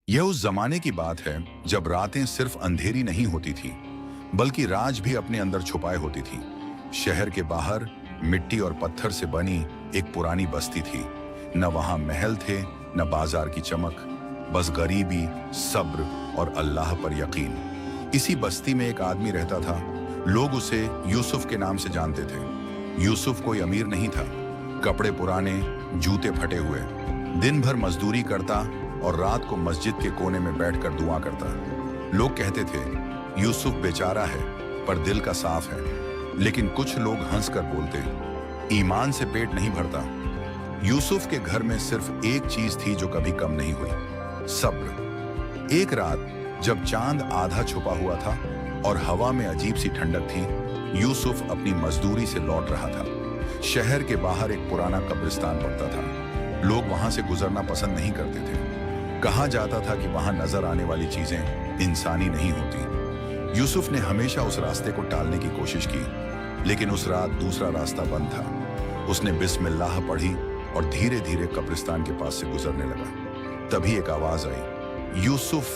यह उस जमाने की बात है जब रातें सिर्फ अंधेरी नहीं होती थी, बल्कि राज भी अपने अंदर छुपाए होती थी। शहर के बाहर मिट्टी और पत्थर से बनी एक पुरानी बस्ती थी। न वहां महल थे, न बाजार की चमक, बस गरीबी, सब्र और अल्लाह पर यकीन। इसी बस्ती में एक आदमी रहता था। लोग उसे यूसुफ के नाम से जानते थे। यूसुफ कोई अमीर नहीं था, कपड़े पुराने, जूते फटे हुए, दिन भर मजदूरी करता और रात को मस्जिद के कोने में बैठकर दुआ करता। लोग कहते थे यूसुफ बेचारा है पर दिल का साफ है। लेकिन कुछ लोग हंसकर बोलते, ईमान से पेट नहीं भरता। यूसुफ के घर में सिर्फ एक चीज थी जो कभी कम नहीं हुई, सब्र। एक रात जब चांद आधा छुपा हुआ था और हवा में अजीब सी ठंडक थी, यूसुफ अपनी मजदूरी से लौट रहा था। शहर के बाहर एक पुराना कब्रिस्तान पड़ता था। लोग वहां से गुजरना पसंद नहीं करते थे। कहा जाता था कि वहां नजर आने वाली चीजें इंसानी नहीं होती। यूसुफ ने हमेशा उस रास्ते को टालने की कोशिश की, लेकिन उस रात दूसरा रास्ता बंद था। उसने बिस्मिल्लाह पढ़ी और धीरे धीरे कब्रिस्तान के पास से गुजरने लगा। तभी एक आवाज आई, यूसुफ।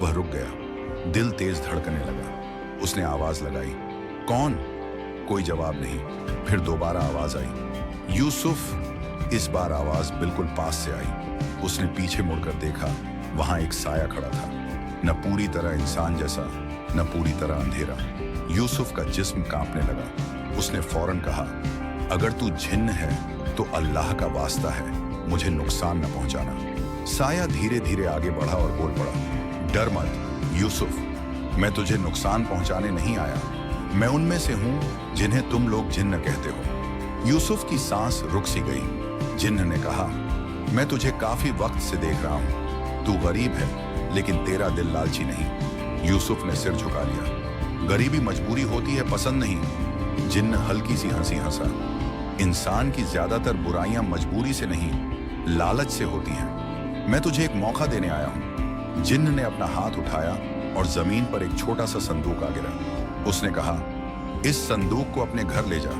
वह रुक गया, दिल तेज धड़कने लगा। उसने आवाज लगाई, कौन? कोई जवाब नहीं। फिर दोबारा आवाज आई, यूसुफ। इस बार आवाज बिल्कुल पास से आई। उसने पीछे मुड़कर देखा, वहां एक साया खड़ा था, न पूरी तरह इंसान जैसा, न पूरी तरह अंधेरा। यूसुफ का जिस्म कांपने लगा। उसने फौरन कहा, अगर तू जिन्न है तो अल्लाह का वास्ता है, मुझे नुकसान न पहुंचाना। साया धीरे धीरे आगे बढ़ा और बोल पड़ा, डर मत यूसुफ, मैं तुझे नुकसान पहुंचाने नहीं आया। मैं उनमें से हूं जिन्हें तुम लोग जिन्न कहते हो। यूसुफ की सांस रुक सी गई। जिन्न ने कहा, मैं तुझे काफी वक्त से देख रहा हूं। तू गरीब है, लेकिन तेरा दिल लालची नहीं। यूसुफ ने सिर झुका लिया। गरीबी मजबूरी होती है, पसंद नहीं। जिन्न हल्की सी हंसी हंसा। इंसान की ज्यादातर बुराइयां मजबूरी से नहीं, लालच से होती हैं। मैं तुझे एक मौका देने आया हूं। जिन्न ने अपना हाथ उठाया और जमीन पर एक छोटा सा संदूक आ गिरा। उसने कहा, इस संदूक को अपने घर ले जा।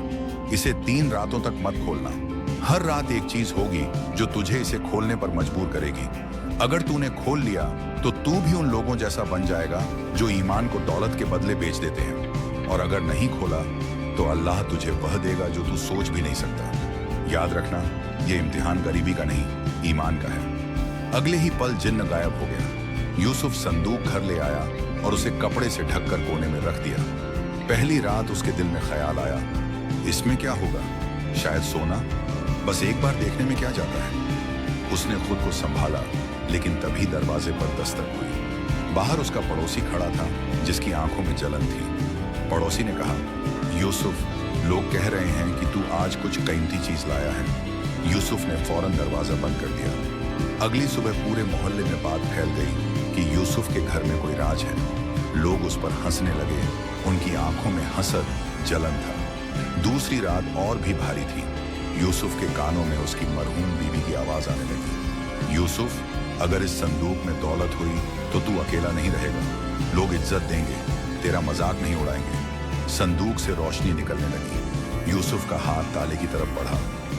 इसे 3 रातों तक मत खोलना। हर रात एक चीज होगी जो तुझे इसे खोलने पर मजबूर करेगी। अगर तूने खोल लिया तो तू भी उन लोगों जैसा बन जाएगा जो ईमान को दौलत के बदले बेच देते हैं। और अगर नहीं खोला तो अल्लाह तुझे वह देगा जो तू सोच भी नहीं सकता। याद रखना, यह इम्तिहान गरीबी का नहीं, ईमान का है। अगले ही पल जिन्न गायब हो गया। यूसुफ संदूक घर ले आया और उसे कपड़े से ढककर कोने में रख दिया। पहली रात उसके दिल में ख्याल आया, इसमें क्या होगा? शायद सोना। बस एक बार देखने में क्या जाता है। उसने खुद को संभाला, लेकिन तभी दरवाजे पर दस्तक हुई। बाहर उसका पड़ोसी खड़ा था, जिसकी आंखों में जलन थी। पड़ोसी ने कहा, यूसुफ, लोग कह रहे हैं कि तू आज कुछ कीमती चीज लाया है। यूसुफ ने फौरन दरवाजा बंद कर दिया। अगली सुबह पूरे मोहल्ले में बात फैल गई कि यूसुफ के घर में कोई राज है। लोग उस पर हंसने लगे। उनकी आंखों में हसद, जलन था। दूसरी रात और भी भारी थी। यूसुफ के कानों में उसकी मरहूम बीवी की आवाज आने लगी, यूसुफ, अगर इस संदूक में दौलत हुई तो तू अकेला नहीं रहेगा। लोग इज्जत देंगे, तेरा मजाक नहीं उड़ाएंगे। संदूक से रोशनी निकलने लगी। यूसुफ का हाथ ताले की तरफ बढ़ा,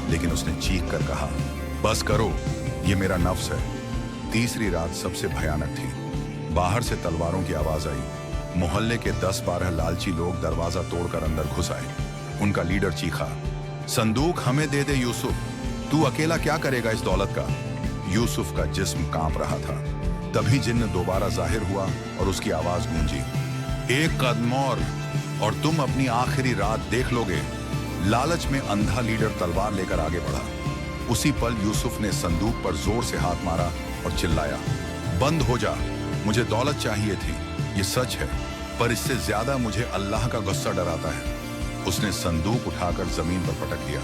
लेकिन उसने चीख कर कहा, बस करो, ये मेरा नफ्स है। तीसरी रात सबसे भयानक थी। बाहर से तलवारों की आवाज आई। मोहल्ले के 10-12 लालची लोग दरवाजा तोड़कर अंदर घुस आए। उनका लीडर चीखा, संदूक हमें दे दे यूसुफ, तू अकेला क्या करेगा इस दौलत का। यूसुफ का जिस्म कांप रहा था। तभी जिन्न दोबारा जाहिर हुआ और उसकी आवाज गूंजी, एक कदम और तुम अपनी आखिरी रात देख लोगे। लालच में अंधा लीडर तलवार लेकर आगे बढ़ा। उसी पल यूसुफ ने संदूक पर जोर से हाथ मारा और चिल्लाया, बंद हो जा, मुझे दौलत चाहिए थी, ये सच है, पर इससे ज्यादा मुझे अल्लाह का गुस्सा डराता है। उसने संदूक उठाकर जमीन पर पटक दिया।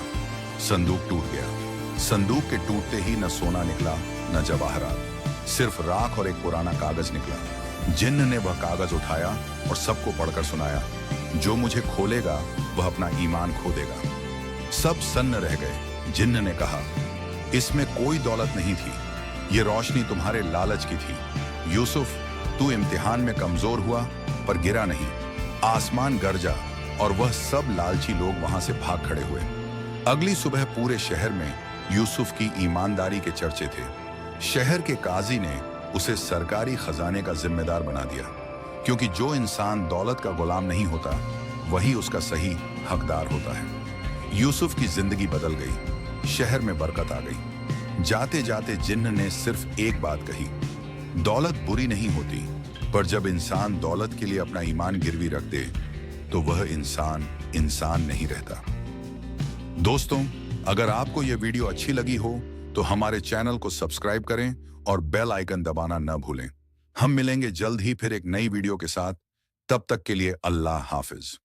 संदूक टूट गया। संदूक के टूटते ही न सोना निकला, न जवाहरात, सिर्फ राख और एक पुराना कागज निकला। जिन्न ने वह कागज उठाया और सबको पढ़कर सुनाया, जो मुझे खोलेगा वह अपना ईमान खो देगा। सब सन्न रह गए। जिन्न ने कहा, इसमें कोई दौलत नहीं थी, ये रोशनी तुम्हारे लालच की थी। यूसुफ, तू इम्तिहान में कमजोर हुआ पर गिरा नहीं। आसमान गरजा और वह सब लालची लोग वहां से भाग खड़े हुए। अगली सुबह पूरे शहर में यूसुफ की ईमानदारी के चर्चे थे। शहर के काजी ने उसे सरकारी खजाने का जिम्मेदार बना दिया, क्योंकि जो इंसान दौलत का गुलाम नहीं होता वही उसका सही हकदार होता है। यूसुफ की जिंदगी बदल गई, शहर में बरकत आ गई। जाते जाते जिन्न ने सिर्फ एक बात कही, दौलत बुरी नहीं होती, पर जब इंसान दौलत के लिए अपना ईमान गिरवी रख दे तो वह इंसान इंसान नहीं रहता। दोस्तों, अगर आपको यह वीडियो अच्छी लगी हो तो हमारे चैनल को सब्सक्राइब करें और बेल आइकन दबाना न भूलें। हम मिलेंगे जल्द ही फिर एक नई वीडियो के साथ। तब तक के लिए अल्लाह हाफिज।